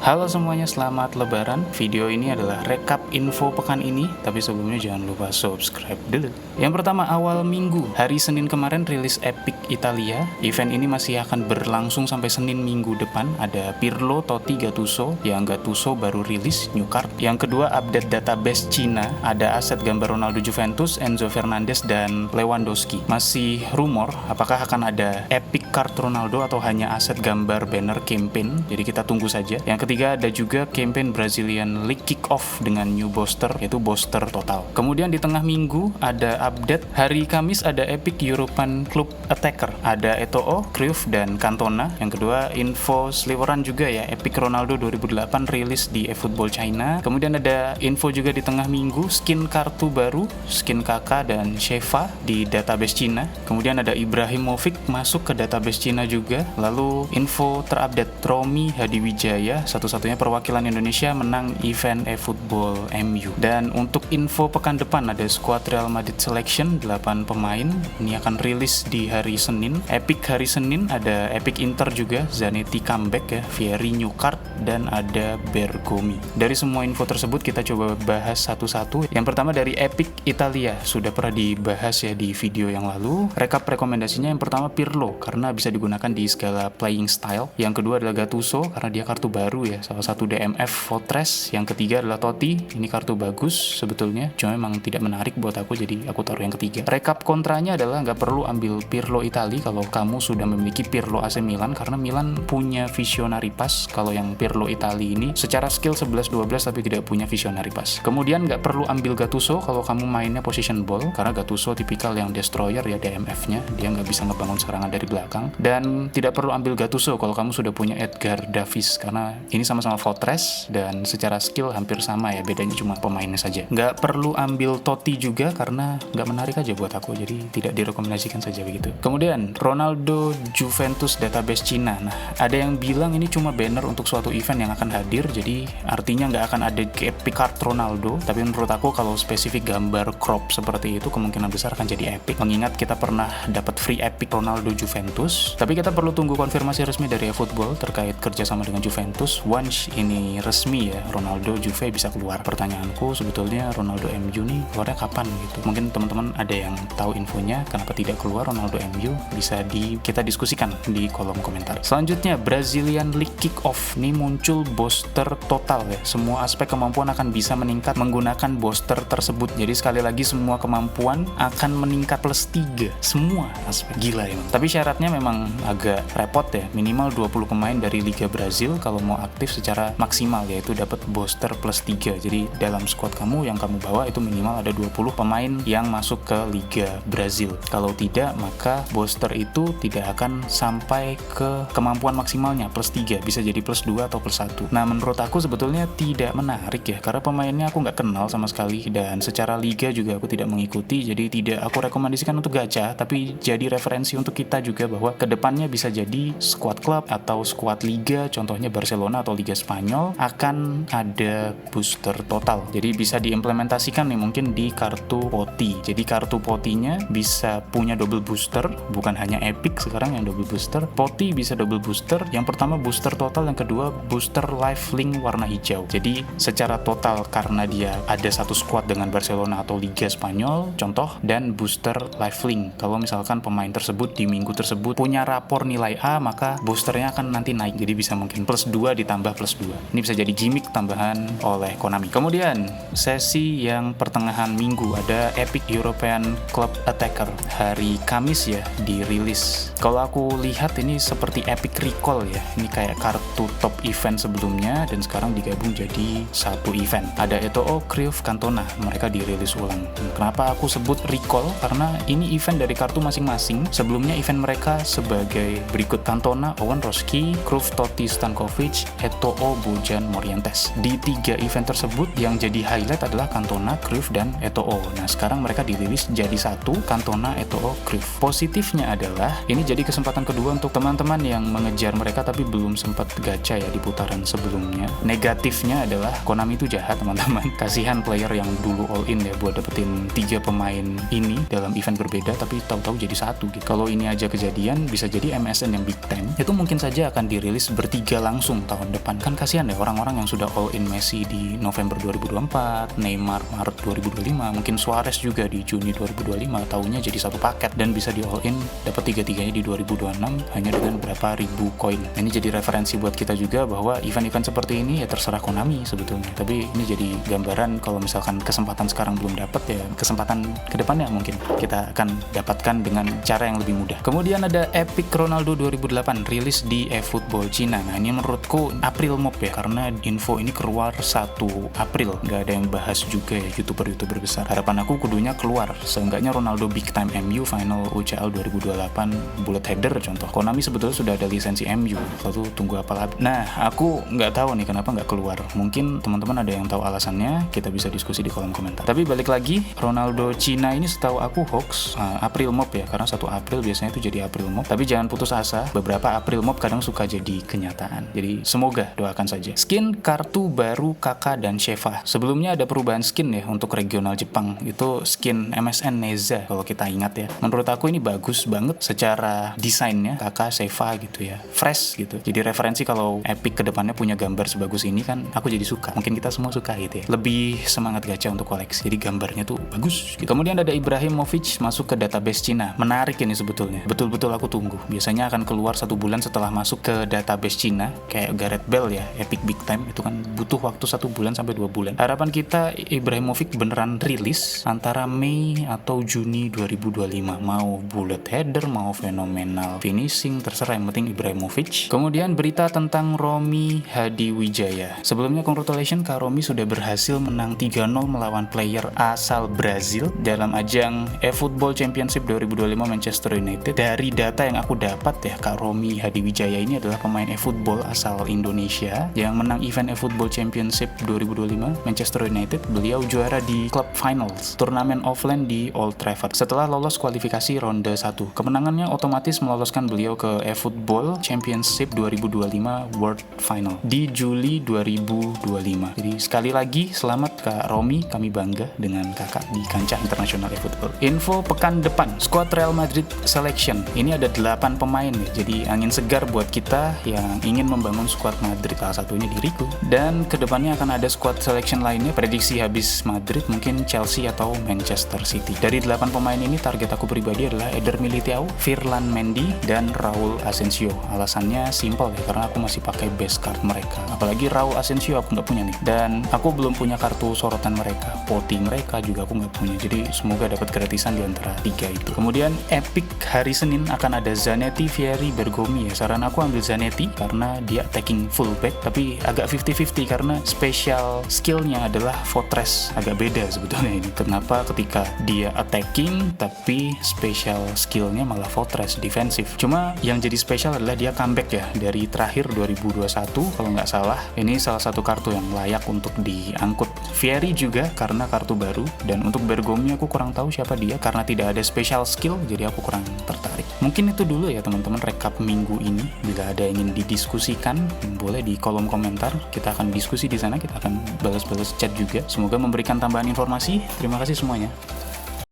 Halo semuanya, selamat lebaran. Video ini adalah rekap info pekan ini, tapi sebelumnya jangan lupa subscribe dulu. Yang pertama, awal minggu, hari Senin kemarin rilis Epic Italia. Event ini masih akan berlangsung sampai Senin minggu depan. Ada Pirlo, Totti, Gattuso. Yang Gattuso baru rilis new card. Yang kedua, update database Cina. Ada aset gambar Ronaldo Juventus, Enzo Fernandez, dan Lewandowski. Masih rumor apakah akan ada Epic card Ronaldo atau hanya aset gambar banner campaign. Jadi kita tunggu saja. Yang ketiga, ada juga campaign Brazilian League Kick-Off dengan new booster, yaitu booster total. Kemudian di tengah minggu ada update. Hari Kamis ada Epic European Club Attacker. Ada Eto'o, Cruyff, dan Cantona. Yang kedua, info seliweran juga ya, Epic Ronaldo 2008 rilis di eFootball China. Kemudian ada info juga di tengah minggu, skin kartu baru, skin Kakak dan Sheva di database Cina. Kemudian ada Ibrahimovic masuk ke database Cina juga. Lalu info terupdate, Romy Hadiwijaya, satu-satunya perwakilan Indonesia, menang event eFootball MU. Dan untuk info pekan depan ada squad Real Madrid Selection 8 pemain. Ini akan rilis di hari Senin. Epic hari Senin ada Epic Inter juga, Zanetti comeback ya, Vieri new card, dan ada Bergomi. Dari semua info tersebut kita coba bahas satu-satu. Yang pertama dari Epic Italia, sudah pernah dibahas ya di video yang lalu. Rekap rekomendasinya, yang pertama Pirlo karena bisa digunakan di segala playing style. Yang kedua adalah Gattuso karena dia kartu baru ya, salah satu DMF Fortress. Yang ketiga adalah Totti, ini kartu bagus sebetulnya, cuma memang tidak menarik buat aku, jadi aku taruh yang ketiga. Rekap kontranya adalah nggak perlu ambil Pirlo Itali kalau kamu sudah memiliki Pirlo AC Milan, karena Milan punya Visionary Pass. Kalau yang Pirlo Itali ini secara skill 11-12 tapi tidak punya Visionary Pass. Kemudian nggak perlu ambil Gattuso kalau kamu mainnya position ball, karena Gattuso tipikal yang destroyer ya, DMF-nya dia nggak bisa ngebangun serangan dari belakang. Dan tidak perlu ambil Gattuso kalau kamu sudah punya Edgar Davids, karena ini sama-sama Fortress dan secara skill hampir sama ya, bedanya cuma pemainnya saja. Nggak perlu ambil Totti juga karena nggak menarik aja buat aku, jadi tidak direkomendasikan saja begitu. Kemudian Ronaldo Juventus database Cina. Nah, ada yang bilang ini cuma banner untuk suatu event yang akan hadir, jadi artinya nggak akan ada epic card Ronaldo. Tapi menurut aku kalau spesifik gambar crop seperti itu kemungkinan besar akan jadi epic, mengingat kita pernah dapat free epic Ronaldo Juventus. Tapi kita perlu tunggu konfirmasi resmi dari eFootball terkait kerjasama dengan Juventus. Once ini resmi ya, Ronaldo Juve bisa keluar. Pertanyaanku sebetulnya Ronaldo MU nih keluarnya kapan gitu. Mungkin teman-teman ada yang tahu infonya, kenapa tidak keluar Ronaldo MU, bisa kita diskusikan di kolom komentar. Selanjutnya Brazilian League Kick-Off. Ini muncul booster total ya. Semua aspek kemampuan akan bisa meningkat menggunakan booster tersebut. Jadi sekali lagi semua kemampuan akan meningkat plus 3. Semua aspek, gila ya. Tapi syaratnya memang agak repot ya. Minimal 20 pemain dari Liga Brazil kalau mau aktif secara maksimal, yaitu dapat booster plus 3. Jadi dalam squad kamu yang kamu bawa itu minimal ada 20 pemain yang masuk ke Liga Brazil. Kalau tidak, maka booster itu tidak akan sampai ke kemampuan maksimalnya plus 3, bisa jadi plus 2 atau plus 1. Nah, menurut aku sebetulnya tidak menarik ya, karena pemainnya aku nggak kenal sama sekali, dan secara liga juga aku tidak mengikuti, jadi tidak aku rekomendasikan untuk gacha, tapi jadi referensi untuk kita juga bahwa kedepannya bisa jadi squad klub atau squad liga, contohnya Barcelona atau Liga Spanyol, akan ada booster total. Jadi bisa diimplementasikan nih mungkin di kartu poti. Jadi kartu potinya bisa punya double booster, bukan hanya epic sekarang yang double booster. Poti bisa double booster. Yang pertama booster total, yang kedua booster life link warna hijau. Jadi secara total karena dia ada satu squad dengan Barcelona atau Liga Spanyol contoh, dan booster life link. Kalau misalkan pemain tersebut di minggu tersebut punya rapor nilai A, maka boosternya akan nanti naik. Jadi bisa mungkin plus 2 ditambah plus 2. Ini bisa jadi gimmick tambahan oleh Konami. Kemudian sesi yang pertengahan minggu ada Epic European Club Attacker. Hari Kamis ya dirilis. Kalau aku lihat ini seperti Epic Recall ya. Ini kayak kartu top event sebelumnya dan sekarang digabung jadi satu event. Ada Eto'o, Cruyff, Cantona. Mereka dirilis ulang. Kenapa aku sebut Recall? Karena ini event dari kartu masing-masing. Sebelumnya event mereka sebagai berikut: Cantona, Owen Roski, Cruyff, Totti, Stankovic, Eto'o, Bojan, Morientes. Di 3 event tersebut yang jadi highlight adalah Cantona, Cruyff, dan Eto'o. Nah, sekarang mereka dirilis jadi satu, Cantona, Eto'o, Cruyff. Positifnya adalah ini jadi kesempatan kedua untuk teman-teman yang mengejar mereka tapi belum sempat gacha ya di putaran sebelumnya. Negatifnya adalah Konami itu jahat teman-teman. Kasihan player yang dulu all in ya buat dapetin 3 pemain ini dalam event berbeda, tapi tahu-tahu jadi satu gitu. Kalau ini aja kejadian, bisa jadi MSN yang big time itu mungkin saja akan dirilis bertiga langsung tahun depan. Kan kasihan deh orang-orang yang sudah all in Messi di November 2024, Neymar Maret 2025, mungkin Suarez juga di Juni 2025, taunya jadi satu paket dan bisa di all in dapat tiga-tiganya di 2026 hanya dengan berapa ribu koin. Ini jadi referensi buat kita juga bahwa event-event seperti ini ya terserah Konami sebetulnya. Tapi ini jadi gambaran kalau misalkan kesempatan sekarang belum dapat, ya kesempatan kedepannya mungkin kita akan dapatkan dengan cara yang lebih mudah. Kemudian ada Epic Ronaldo 2008 rilis di eFootball Cina. Nah ini menurutku April Mop ya, karena info ini keluar 1 April. Nggak ada yang bahas juga ya youtuber-youtuber besar. Harapan aku kudunya keluar, seenggaknya Ronaldo Big Time MU Final UCL 2028 bullet header contoh. Konami sebetulnya sudah ada lisensi MU, lalu tunggu apa lagi? Nah aku nggak tahu nih kenapa nggak keluar. Mungkin teman-teman ada yang tahu alasannya, kita bisa diskusi di kolom komentar. Tapi balik lagi, Ronaldo Cina ini setahu aku hoax, April Mop ya, karena 1 April biasanya itu jadi April Mop. Tapi jangan putus asa, beberapa April Mop kadang suka jadi kenyataan. Jadi semoga, doakan saja. Skin kartu baru Kaka dan Sheva. Sebelumnya ada perubahan skin ya untuk regional Jepang. Itu skin MSN Neza kalau kita ingat ya. Menurut aku ini bagus banget secara desainnya, Kaka, Sheva gitu ya. Fresh gitu. Jadi referensi kalau Epic kedepannya punya gambar sebagus ini kan aku jadi suka. Mungkin kita semua suka gitu ya. Lebih semangat gacha untuk koleksi. Jadi gambarnya tuh bagus gitu. Kemudian ada Ibrahimovic masuk ke database Cina. Menarik ini sebetulnya. Betul-betul aku tunggu. Biasanya akan keluar 1 bulan setelah masuk ke database Cina. Kayak Gareth Bale ya, Epic Big Time. Itu kan butuh waktu 1 bulan sampai 2 bulan. Harapan kita Ibrahimovic beneran rilis antara Mei atau Juni 2025. Mau bullet header, mau fenomenal finishing, terserah, yang penting Ibrahimovic. Kemudian berita tentang Romy Hadiwijaya. Sebelumnya congratulations, Kak Romy sudah berhasil menang 3-0 melawan player asal Brazil dalam ajang eFootball Championship 2025 Manchester United. Dari data yang aku dapat ya, Kak Romy Hadiwijaya ini adalah pemain eFootball asal Indonesia yang menang event eFootball Championship 2025 Manchester United. Beliau juara di Club Finals, turnamen offline di Old Trafford setelah lolos kualifikasi ronde 1. Kemenangannya otomatis meloloskan beliau ke eFootball Championship 2025 World Final di Juli 2025. Jadi sekali lagi selamat Kak Romy, kami bangga dengan kakak di kancah internasional eFootball. Info pekan depan, squad Real Madrid selection. Ini ada 8 pemain ya, jadi angin segar buat kita yang ingin membangun squad Madrid. Salah satunya diriku. Dan kedepannya akan ada squad selection lainnya. Prediksi habis Madrid mungkin Chelsea atau Manchester City. Dari 8 pemain ini target aku pribadi adalah Eder Militao, Firlan Mendy, dan Raul Asensio. Alasannya simple ya, karena aku masih pakai base card mereka. Apalagi Raul Asensio aku nggak punya nih. Dan aku belum punya kartu sorotan mereka. Poti mereka juga aku nggak punya. Jadi semoga dapat gratisan di antara 3 itu. Kemudian Epic hari Senin akan ada Zanetti, Vieri, Bergomi ya. Saran aku ambil Zanetti karena dia attacking fullback, tapi agak 50-50 karena special skillnya adalah Fortress. Agak beda sebetulnya ini. Kenapa ketika dia attacking tapi special skillnya malah Fortress defensif. Cuma yang jadi special adalah dia comeback ya dari terakhir 2021 kalau nggak salah. Ini salah satu kartu yang layak untuk diangkut. Vieri juga karena kartu baru, dan untuk Bergomi aku kurang tahu siapa dia karena tidak ada special skill, jadi aku kurang tertarik. Mungkin itu dulu ya teman-teman rekap minggu ini. Bila ada yang ingin didiskusikan, boleh di kolom komentar. Kita akan diskusi di sana, kita akan balas-balas chat juga. Semoga memberikan tambahan informasi. Terima kasih semuanya.